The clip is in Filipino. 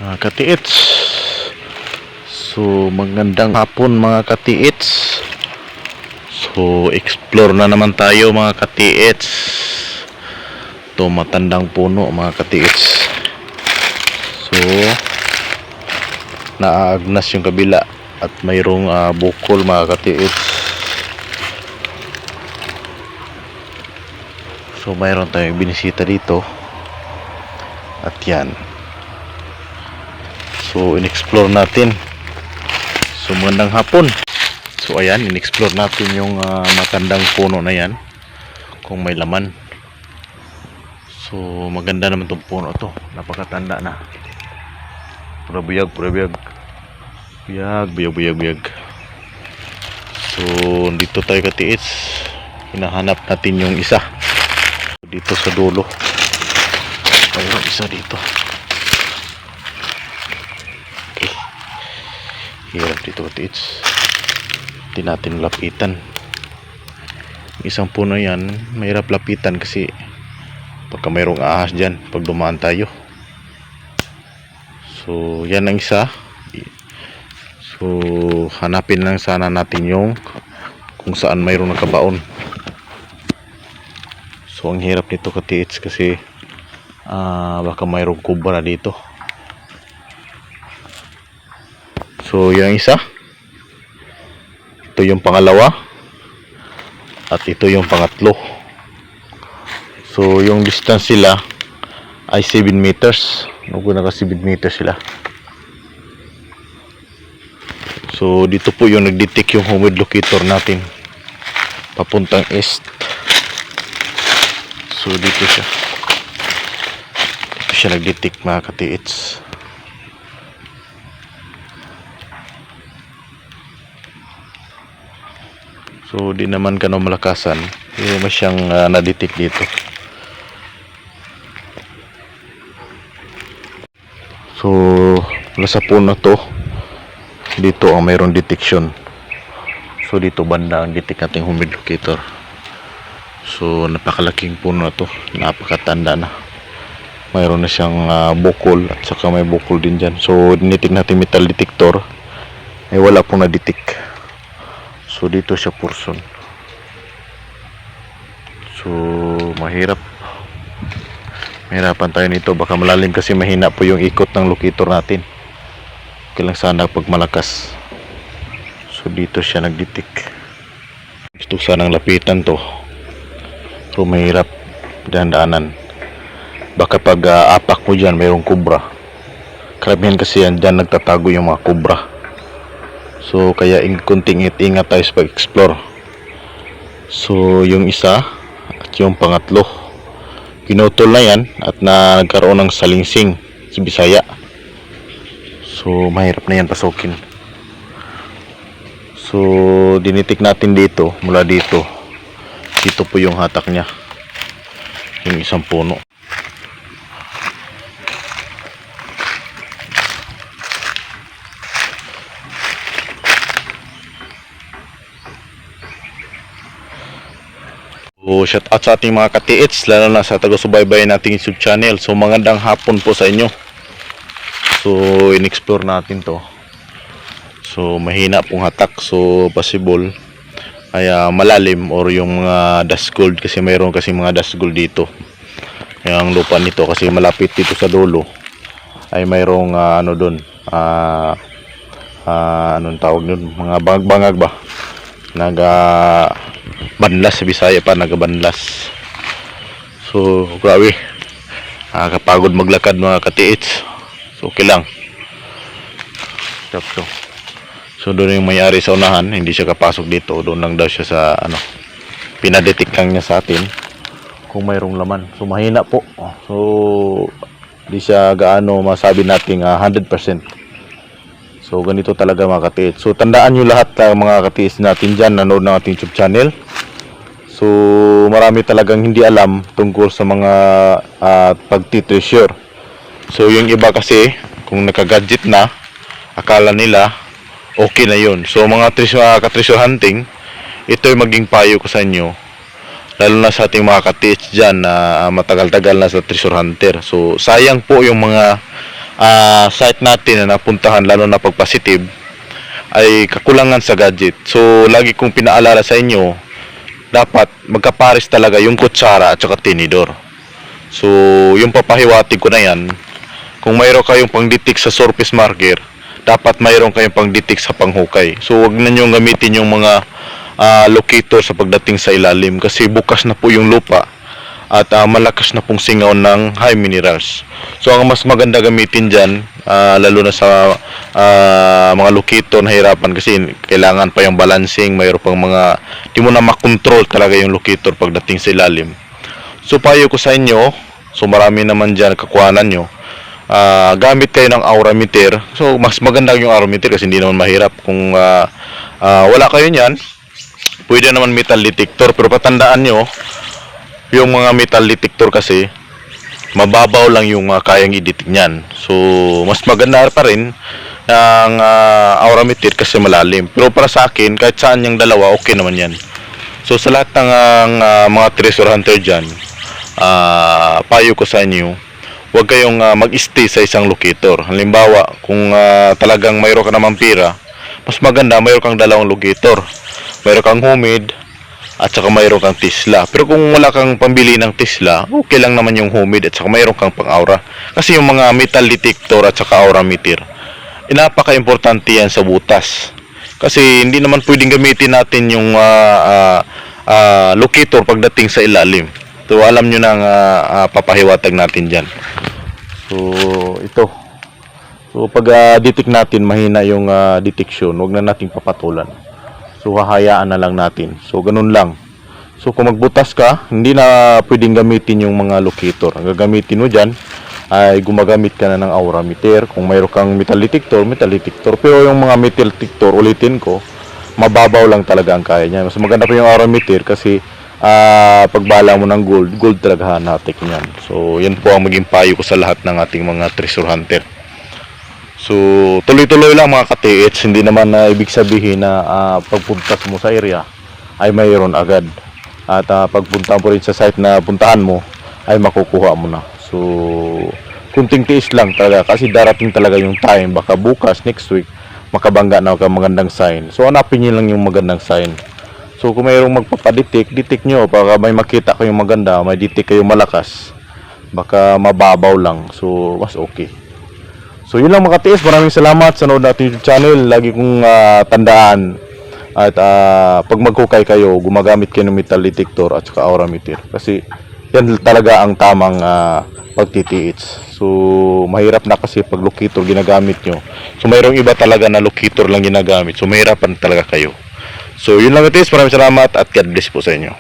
Katiits. So magandang hapon mga katiits. So explore na naman tayo mga katiits. Ito matandang puno mga katiits. So naagnas yung kabila at mayroong bukol mga katiits. So mayroon tayong binisita dito. At yan. So in-explore natin. So magandang hapon. So ayan, in-explore natin yung matandang puno na yan. Kung may laman. So maganda naman tong puno to. Napakatanda na. Pura buyag. Buyag. So dito tayo katiits. Hinahanap natin yung isa. Dito sa dulo. Mayroon isa dito. Okay. Hirap dito katiits. Hindi natin lapitan. Isang puno yan, mahirap lapitan kasi pagka mayroong ahas dyan pag dumaan tayo. So yan ang isa. So hanapin lang sana natin yung kung saan mayroong nakabaon. So ang hirap nito katiits kasi baka mayroong kubra dito. So yung isa, ito yung pangalawa at ito yung pangatlo. So yung distance sila ay 7 meters. Naka 7 meters sila. So dito po yung nagdetect yung humid locator natin papuntang east. So dito siya nagdetect mga katiits. So di naman kano malakasan, hindi naman siyang na-detect dito. So sa puno to, dito ang mayroong detection. So dito banda ang detect nating humid locator. So napakalaking puno to, napakatanda na. Mayroon na siyang bukol at saka may bukol din dyan. So dinitik natin metal detector, ay wala pong na-detect. So dito siya portion. So mahirapan tayo nito, baka malalim kasi mahina po yung ikot ng locator natin. Kailang sana pag malakas. So dito siya nagdetect. Gusto sanang lapitan to. So mahirap dahan-dahanan. Baka pag apak mo dyan mayroong kubra. Karamihan kasi yan dyan nagtatago yung mga kubra. So kaya kunting ingat tayo sa pag-explore. So yung isa at yung pangatlo, pinutol na yan at nagkaroon ng salingsing sa Bisaya. So mahirap na yan pasukin. So dinitik natin dito, mula dito. Dito po yung hatak niya. Yung isang puno. So shout out sa ating mga katiits, lalo na sa taga-subaybay nating YouTube channel. So magandang hapon po sa inyo. So in-explore natin to. So mahina pong hatak, so possible ay malalim or yung mga dust gold, kasi mayroon kasi mga dust gold dito. Yung lupa nito kasi malapit dito sa dulo ay mayroong ano doon, anong tawag nun, mga bangag ba, banlas sa Bisaya pa, nagabanlas. So grabe, kapagod maglakad mga katiits. So okay lang. So doon yung may-ari sa unahan, hindi siya kapasok dito. Doon lang daw siya sa pinadetect lang niya sa atin kung mayroong laman. So mahina po. So hindi siya gaano masabi nating 100%. So ganito talaga mga katiits. So tandaan nyo lahat mga katiits natin dyan, nanood ng ating YouTube channel. So marami talagang hindi alam tungkol sa mga pagtitreasure. So yung iba kasi kung nakagadget na, akala nila okay na yun. So mga treasure hunting, ito yung maging payo ko sa inyo, lalo na sa ating mga katiits dyan na matagal-tagal na sa treasure hunter. So sayang po yung mga site natin na napuntahan, lalo na pag positive, ay kakulangan sa gadget. So lagi kong pinaalala sa inyo, dapat magkapares talaga yung kutsara at saka tinidor. So yung papahiwatig ko na yan, kung mayroon kayong pangditik sa surface marker, dapat mayroon kayong pangditik sa panghukay. So wag na nyo gamitin yung mga locator sa pagdating sa ilalim, kasi bukas na po yung lupa at malakas na pong singaw ng high minerals. So ang mas maganda gamitin dyan, lalo na sa mga locator na hirapan, kasi kailangan pa yung balancing, mayroon pang mga di mo na makontrol talaga yung locator pagdating sa ilalim. So payo ko sa inyo, so marami naman dyan kakuhanan nyo, gamit kayo ng aura meter. So mas maganda yung aura meter kasi hindi naman mahirap. Kung wala kayo nyan, pwede naman metal detector, pero patandaan nyo, yung mga metal detector kasi mababaw lang yung kayang i-detect niyan. So mas maganda pa rin ang aura meter kasi malalim. Pero para sa akin, kahit saan yung dalawa, okay naman yan. So sa lahat ng mga treasure hunter dyan, payo ko sa inyo, huwag kayong mag-stay sa isang locator. Halimbawa, kung talagang mayroon ka namang pira, mas maganda mayroon kang dalawang locator. Mayroon kang humid at saka mayroon kang Tesla. Pero kung wala kang pambili ng Tesla, okay lang naman yung humid at saka mayroon kang pang-aura. Kasi yung mga metal detector at saka aura meter, napaka-importante yan sa butas. Kasi hindi naman pwedeng gamitin natin yung locator pagdating sa ilalim. So alam nyo na ang papahiwatag natin dyan. So ito. So pag detect natin, mahina yung detection, huwag na nating papatulan. So hahayaan na lang natin. So ganun lang. So kung magbutas ka, hindi na pwedeng gamitin yung mga locator. Ang gagamitin mo dyan ay gumagamit ka na ng aura meter. Kung mayroon kang metal detector, metal detector. Pero yung mga metal detector, ulitin ko, mababaw lang talaga ang kaya niya. Mas maganda pa yung aura meter kasi pagbala mo ng gold, gold talaga hanatik niyan. So yan po ang maging payo ko sa lahat ng ating mga treasure hunter. So, tuloy-tuloy lang mga ka-TH, hindi naman na ibig sabihin na pagpunta mo sa area ay mayroon agad. At pagpunta mo rin sa site na puntahan mo ay makukuha mo na. So, kunting tiis lang talaga kasi darating talaga yung time, baka bukas, next week, makabangga na ka magandang sign. So, hanapin nyo lang yung magandang sign. So, kung mayroong magpapadetect, detect nyo, baka may makita kayong maganda, may detect kayong malakas, baka mababaw lang. So, mas okay. So yun lang mga ka-TS, maraming salamat sa nanood natin YouTube channel. Lagi kong tandaan at pag maghukay kayo, gumagamit kayo ng metal detector at saka aura meter. Kasi yan talaga ang tamang pagtitiits. So mahirap na kasi pag locator ginagamit nyo. So mayroong iba talaga na locator lang ginagamit. So mahirapan talaga kayo. So yun lang ka-TS, maraming salamat at God bless po sa inyo.